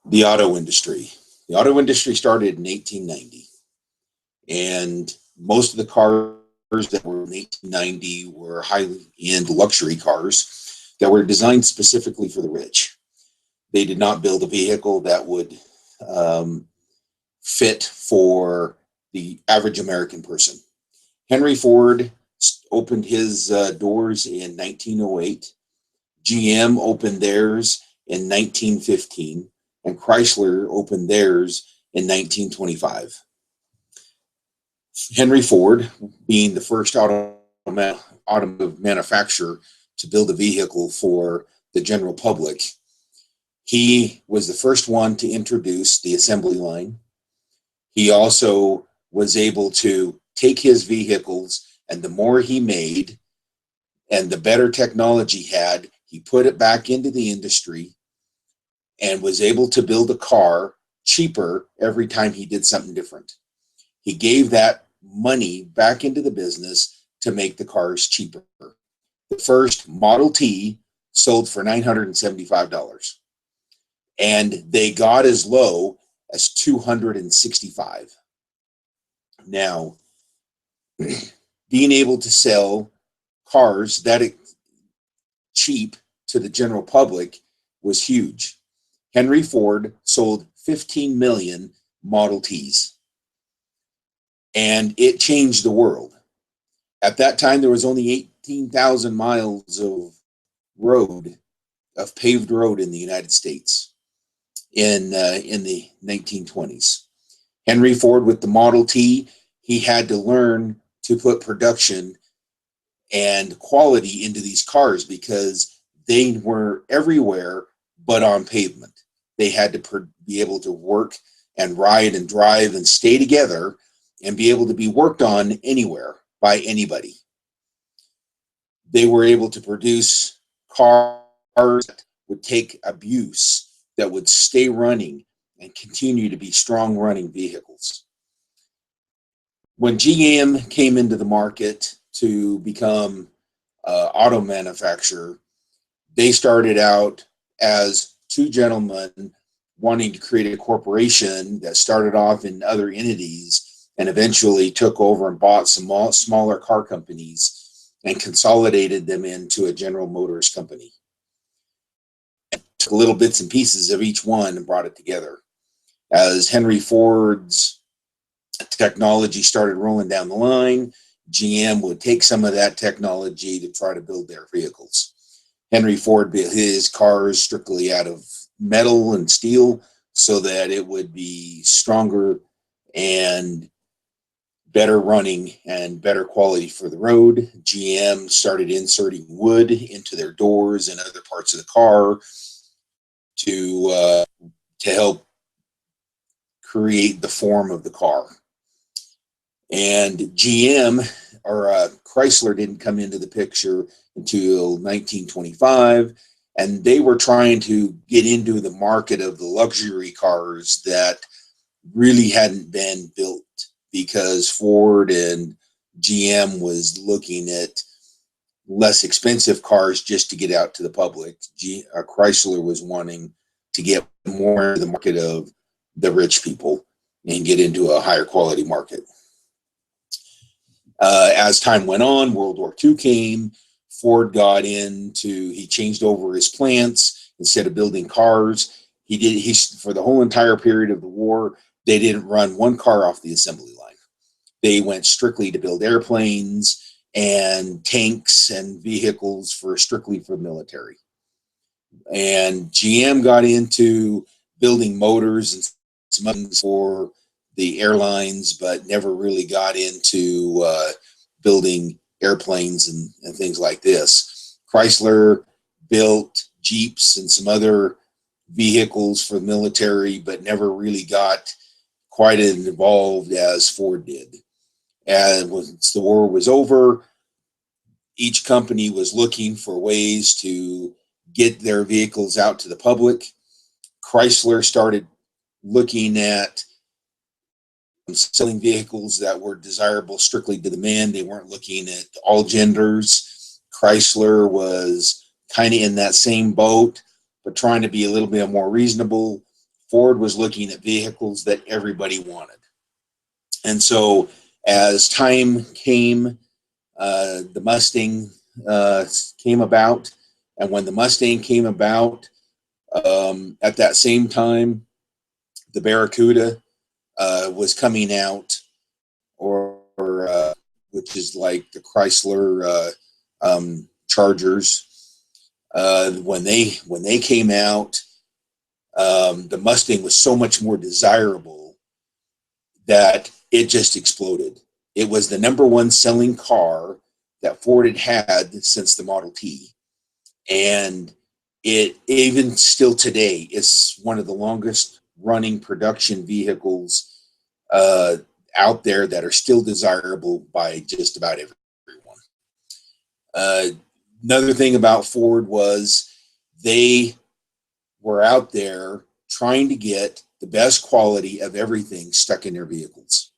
The auto industry. The auto industry started in 1890, and most of the cars that were in 1890 were high-end luxury cars that were designed specifically for the rich. They did not build a vehicle that would um, fit for the average American person. Henry Ford opened his doors in 1908. GM opened theirs in 1915, and Chrysler opened theirs in 1925. Henry Ford, being the first automotive manufacturer to build a vehicle for the general public, he was the first one to introduce the assembly line. He also was able to take his vehicles, and the more he made and the better technology had, he put it back into the industry and was able to build a car cheaper every time he did something different. He gave that money back into the business to make the cars cheaper. The first Model T sold for $975, and they got as low as $265. Now, being able to sell cars that cheap to the general public was huge. Henry Ford sold 15 million Model Ts, and it changed the world. At that time, there was only 18,000 miles of paved road in the United States in the 1920s. Henry Ford, with the Model T, he had to learn to put production and quality into these cars because they were everywhere but on pavement. They had to be able to work and ride and drive and stay together and be able to be worked on anywhere by anybody. They were able to produce cars that would take abuse, that would stay running and continue to be strong running vehicles. When GM came into the market to become auto manufacturer, they started out as two gentlemen wanting to create a corporation that started off in other entities and eventually took over and bought some smaller car companies and consolidated them into a General Motors company. And took little bits and pieces of each one and brought it together. As Henry Ford's technology started rolling down the line, GM would take some of that technology to try to build their vehicles. Henry Ford built his cars strictly out of metal and steel so that it would be stronger and better running and better quality for the road. GM started inserting wood into their doors and other parts of the car to help create the form of the car. And GM or Chrysler didn't come into the picture until 1925, and they were trying to get into the market of the luxury cars that really hadn't been built because Ford and GM was looking at less expensive cars just to get out to the public. Chrysler was wanting to get more into the market of the rich people and get into a higher quality market. As time went on, World War II came. Ford he changed over his plants. Instead of building cars, for the whole entire period of the war, they didn't run one car off the assembly line. They went strictly to build airplanes and tanks and vehicles strictly for the military. And GM got into building motors and some things for the airlines, but never really got into building airplanes and things like this. Chrysler built Jeeps and some other vehicles for the military, but never really got quite as involved as Ford did. And once the war was over, each company was looking for ways to get their vehicles out to the public. Chrysler started looking at selling vehicles that were desirable strictly to the men. They weren't looking at all genders. Chrysler was kind of in that same boat, but trying to be a little bit more reasonable. Ford was looking at vehicles that everybody wanted. And so as time came, the Mustang came about. And when the Mustang came about, at that same time, the Barracuda was coming out, or which is like the Chrysler Chargers. When they came out, the Mustang was so much more desirable that it just exploded. It was the number one selling car that Ford had since the Model T. And it, even still today, is one of the longest running production vehicles out there that are still desirable by just about everyone. Another thing about Ford was they were out there trying to get the best quality of everything stuck in their vehicles.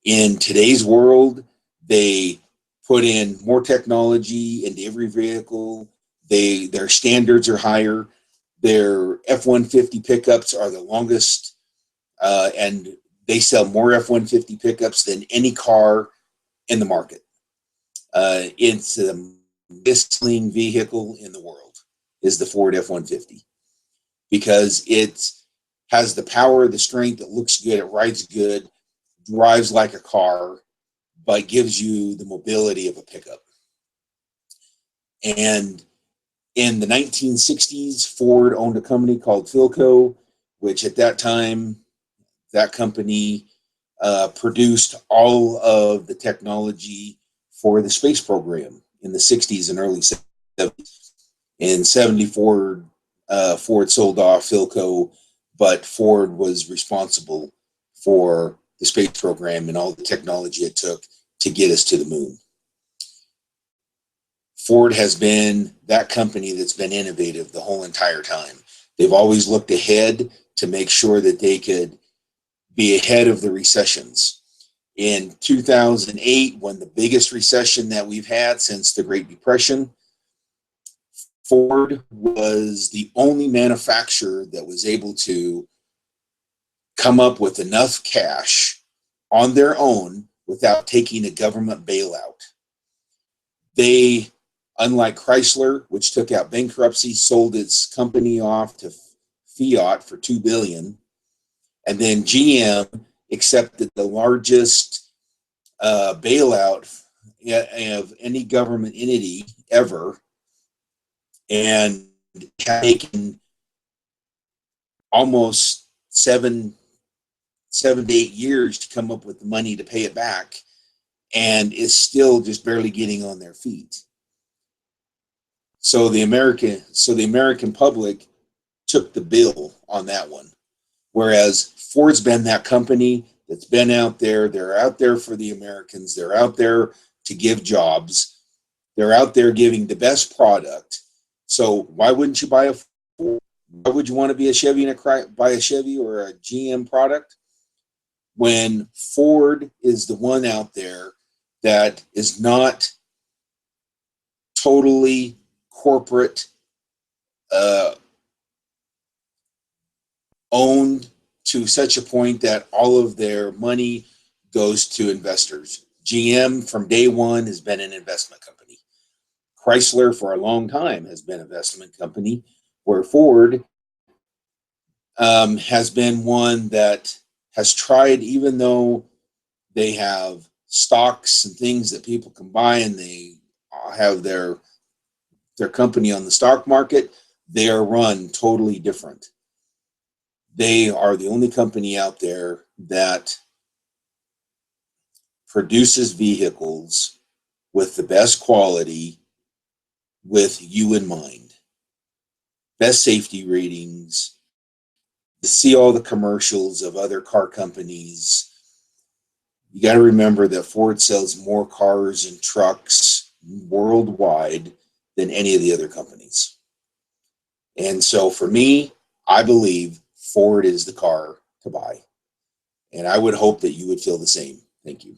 In today's world, they put in more technology into every vehicle. Their standards are higher. Their F-150 pickups are the longest, and they sell more F-150 pickups than any car in the market. It's the best-selling vehicle in the world is the Ford F-150, because it has the power, the strength, it looks good, it rides good, drives like a car, but gives you the mobility of a pickup. And in the 1960s, Ford owned a company called Philco, which at that time, that company produced all of the technology for the space program in the 60s and early 70s. In 74, Ford sold off Philco, but Ford was responsible for the space program and all the technology it took to get us to the moon. Ford has been that company that's been innovative the whole entire time. They've always looked ahead to make sure that they could be ahead of the recessions. In 2008, when the biggest recession that we've had since the Great Depression, Ford was the only manufacturer that was able to come up with enough cash on their own without taking a government bailout. They, unlike Chrysler, which took out bankruptcy, sold its company off to Fiat for $2 billion, and then GM accepted the largest bailout of any government entity ever, and taken almost 7 to 8 years to come up with the money to pay it back, and is still just barely getting on their feet. So the American public took the bill on that one, whereas Ford's been that company that's been out there. They're out there for the Americans. They're out there to give jobs. They're out there giving the best product. So why wouldn't you buy a Ford? Why would you want to be a Chevy and buy a Chevy or a GM product when Ford is the one out there that is not totally corporate owned to such a point that all of their money goes to investors? GM from day one has been an investment company. Chrysler for a long time has been an investment company, where Ford has been one that has tried, even though they have stocks and things that people can buy and they have their company on the stock market, they are run totally different. They are the only company out there that produces vehicles with the best quality, with you in mind. Best safety ratings. You see all the commercials of other car companies. You got to remember that Ford sells more cars and trucks worldwide than any of the other companies. And so for me, I believe Ford is the car to buy. And I would hope that you would feel the same. Thank you.